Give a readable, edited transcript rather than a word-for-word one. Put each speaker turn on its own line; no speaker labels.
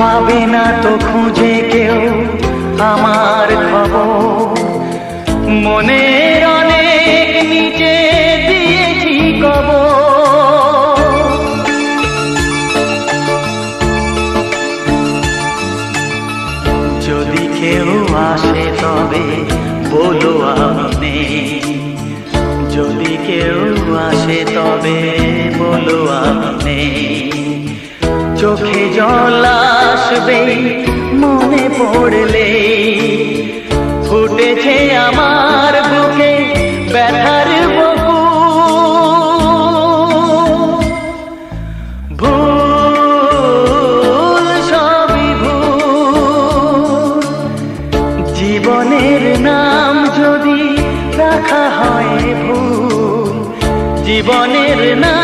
পাবে না তো খুঁজে কেউ আমার খবর। মনের অনেক নিচে দিয়েছি কবর। যদি কেউ আসে তবে বলো আমি নেই। যদি কেউ আসে তবে বলো আমি নেই। চোখে জল আসবে মনে পড়লে, ফুটেছে আমার বুকে ব্যথার বকু। ভুল সবই ভুল, জীবনের নাম যদি রাখা হয় ভুল, জীবনের নাম